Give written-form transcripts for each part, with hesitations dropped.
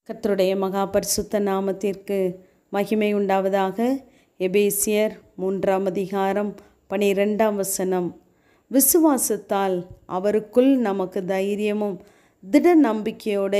கர்த்தருடைய மகா பரிசுத்த நாமத்திற்கு மகிமை உண்டாவதாக. எபேசியர் 3:12 விசுவாசத்தால் அவருக்குள் நமக்கு தைரியமும் திட நம்பிக்கையோட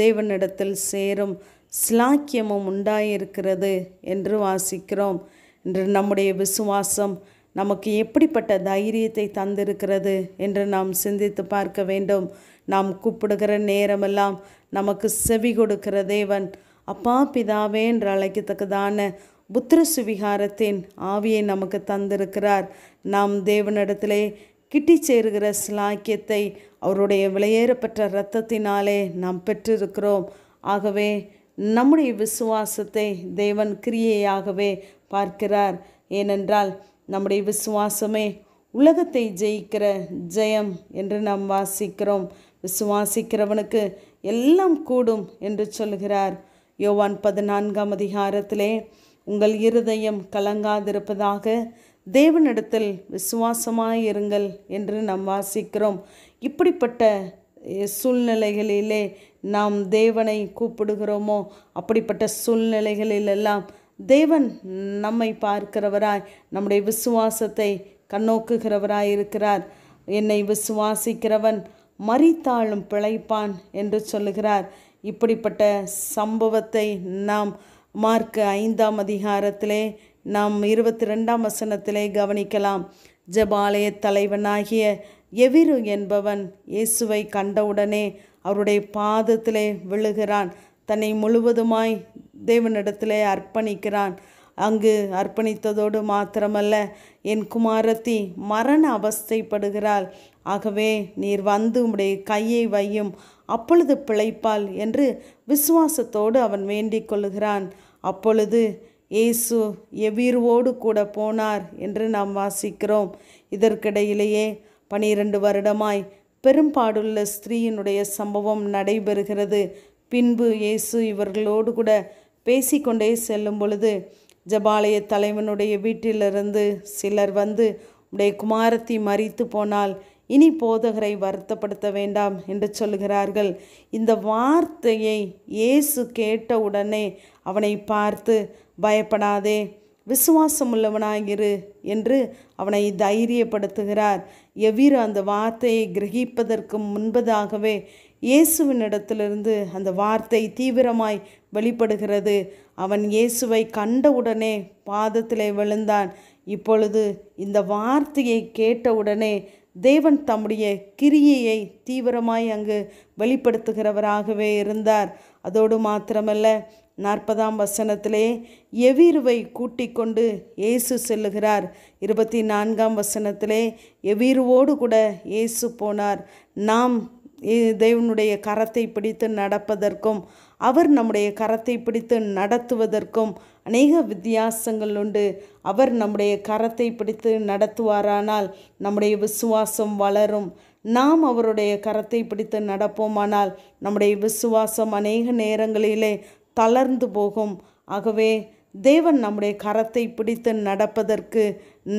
தேவனிடத்தில் சேரும் ஸ்லாக்கியமும் உண்டாயிருக்கிறது என்று வாசிக்கிறோம். இன்று நம்முடைய விசுவாசம் நமக்கு எப்படிப்பட்ட தைரியத்தை தந்திருக்கிறது என்று நாம் சிந்தித்து பார்க்க வேண்டும். நாம் கூப்பிடுகிற நேரமெல்லாம் நமக்கு செவி கொடுக்கிற தேவன் அப்பா பிதாவே என்று அழைக்கத்தக்கதான புத்திர சுவிகாரத்தின் ஆவியை நமக்கு தந்திருக்கிறார். நாம் தேவனிடத்திலே கிட்டி சேருகிற ஸ்லாக்கியத்தை அவருடைய விலையேறப்பெற்ற இரத்தத்தினாலே நாம் பெற்றிருக்கிறோம். ஆகவே நம்முடைய விசுவாசத்தை தேவன் கிரியையாகவே பார்க்கிறார். ஏனென்றால் நம்முடைய விசுவாசமே உலகத்தை ஜெயிக்கிற ஜெயம் என்று நாம் வாசிக்கிறோம். விசுவாசிக்கிறவனுக்கு எல்லாம் கூடும் என்று சொல்கிறார். யோவான் 14 உங்கள் இருதயம் கலங்காதிருப்பதாக தேவனிடத்தில் விசுவாசமாயிருங்கள் என்று நாம் வாசிக்கிறோம். இப்படிப்பட்ட சூழ்நிலைகளிலே நாம் தேவனை கூப்பிடுகிறோமோ அப்படிப்பட்ட சூழ்நிலைகளிலெல்லாம் தேவன் நம்மை பார்க்கிறவராய் நம்முடைய விசுவாசத்தை கண்ணோக்குகிறவராய் இருக்கிறார். என்னை விசுவாசிக்கிறவன் மரித்தாலும் பிழைப்பான் என்று சொல்லுகிறார். இப்படிப்பட்ட சம்பவத்தை நாம் மார்க் 5 நாம் 22 கவனிக்கலாம். ஜெபாலய தலைவனாகிய எவிரு என்பவன் இயேசுவை கண்டவுடனே அவருடைய பாதத்திலே விழுகிறான். தன்னை முழுவதுமாய் தேவனிடத்திலே அர்ப்பணிக்கிறான். அங்கு அர்ப்பணித்ததோடு மாத்திரமல்ல, என் குமாரத்தி மரண அவஸ்தைப்படுகிறாள், ஆகவே நீர் வந்து உம்முடைய கையை வையும், அப்பொழுது பிழைப்பாள் என்று விசுவாசத்தோடு அவன் வேண்டிக் கொள்ளுகிறான். அப்பொழுது இயேசு எவீரோடு கூட போனார் என்று நாம் வாசிக்கிறோம். இதற்கிடையிலேயே 12 வருடமாய் பெரும்பாடுள்ள ஸ்திரீயினுடைய சம்பவம் நடைபெறுகிறது. பின்பு இயேசு இவர்களோடு கூட பேசிக்கொண்டே செல்லும் பொழுது ஜெபாலய தலைவனுடைய வீட்டிலிருந்து சிலர் வந்து, உடைய குமாரத்தி மரித்து போனால் இனி போதகரை வருத்தப்படுத்த வேண்டாம் என்று சொல்கிறார்கள். இந்த வார்த்தையை இயேசு கேட்டவுடனே அவனை பார்த்து, பயப்படாதே, விசுவாசமுள்ளவனாயிரு என்று அவனை தைரியப்படுத்துகிறார். எவ்விரு அந்த வார்த்தையை கிரகிப்பதற்கு முன்பதாகவே இயேசுவினிடத்திலிருந்து அந்த வார்த்தை தீவிரமாய் வெளிப்படுகிறது. அவன் இயேசுவை கண்டவுடனே பாதத்திலே விழுந்தான். இப்பொழுது இந்த வார்த்தையை கேட்டவுடனே தேவன் தம்முடைய கிரியையை தீவிரமாய் அங்கு வெளிப்படுத்துகிறவராகவே இருந்தார். அதோடு மாத்திரமல்ல, 40 எவீருவை கூட்டிக் கொண்டு இயேசு செல்லுகிறார். 24 எவீருவோடு கூட இயேசு போனார். நாம் தேவனுடைய கரத்தை பிடித்து நடப்பதற்கும் அவர் நம்முடைய கரத்தை பிடித்து நடத்துவதற்கும் அநேக வித்தியாசங்கள் உண்டு. அவர் நம்முடைய கரத்தை பிடித்து நடத்துவாரானால் நம்முடைய விசுவாசம் வளரும். நாம் அவருடைய கரத்தை பிடித்து நடப்போமானால் நம்முடைய விசுவாசம் அநேக நேரங்களிலே தளர்ந்து போகும். ஆகவே தேவன் நம்முடைய கரத்தை பிடித்து நடப்பதற்கு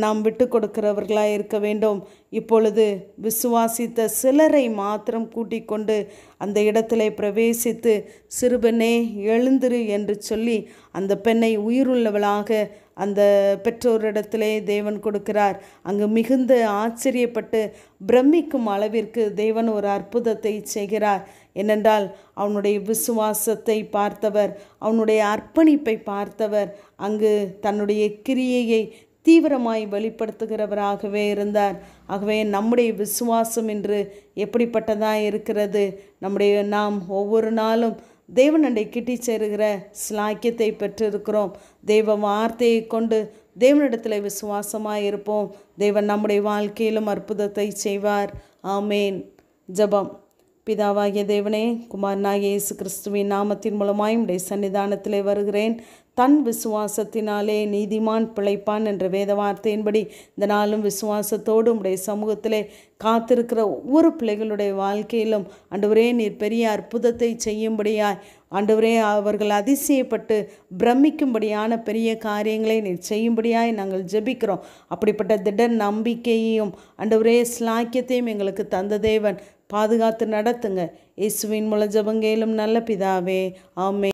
நாம் விட்டு கொடுக்கிறவர்களாக இருக்க வேண்டும். இப்பொழுது விசுவாசித்த சிலரை மாத்திரம் கூட்டிக் கொண்டு அந்த இடத்திலே பிரவேசித்து, சிறுபெண்ணே எழுந்திரு என்று சொல்லி அந்த பெண்ணை உயிருள்ளவளாக அந்த பெற்றோரிடத்திலே தேவன் கொடுக்கிறார். அங்கு மிகுந்த ஆச்சரியப்பட்டு பிரமிக்கும் அளவிற்கு தேவன் ஒரு அற்புதத்தை செய்கிறார். ஏனென்றால் அவனுடைய விசுவாசத்தை பார்த்தவர், அவனுடைய அர்ப்பணிப்பை பார்த்தவர் அங்கு தன்னுடைய கிரியையை தீவிரமாய் வெளிப்படுத்துகிறவராகவே இருந்தார். ஆகவே நம்முடைய விசுவாசம் இன்று எப்படிப்பட்டதாக இருக்கிறது? நாம் ஒவ்வொரு நாளும் தேவனண்டை கிட்டி சேருகிற ஸ்லாக்கியத்தை பெற்றிருக்கிறோம். தேவ வார்த்தையை கொண்டு தேவனிடத்தில் விசுவாசமாக இருப்போம். தேவன் நம்முடைய வாழ்க்கையிலும் அற்புதத்தை செய்வார். ஆமேன். ஜெபம். பிதாவாகிய தேவனே, குமாரனாகிய இயேசு கிறிஸ்துவின் நாமத்தின் மூலமாய் உம்முடைய சன்னிதானத்திலே வருகிறேன். தன் விசுவாசத்தினாலே நீதிமான் பிழைப்பான் என்ற வேத வார்த்தையின்படி இந்த நாளும் விசுவாசத்தோடு உம்முடைய சமூகத்திலே காத்திருக்கிற ஒவ்வொரு பிள்ளைகளுடைய வாழ்க்கையிலும் ஆண்டவரே நீர் பெரிய அற்புதத்தை செய்யும்படியாய், ஆண்டவரே அவர்கள் அதிசயப்பட்டு பிரமிக்கும்படியான பெரிய காரியங்களை நீர் செய்யும்படியாய் நாங்கள் ஜெபிக்கிறோம். அப்படிப்பட்ட திட நம்பிக்கையையும் ஆண்டவரே ஸ்லாக்கியத்தையும் எங்களுக்கு தந்த தேவன் பாதுகாத்து நடத்துங்க. இயேசுவின் மூல ஜெபங்கேளும் நல்ல பிதாவே. ஆமென்.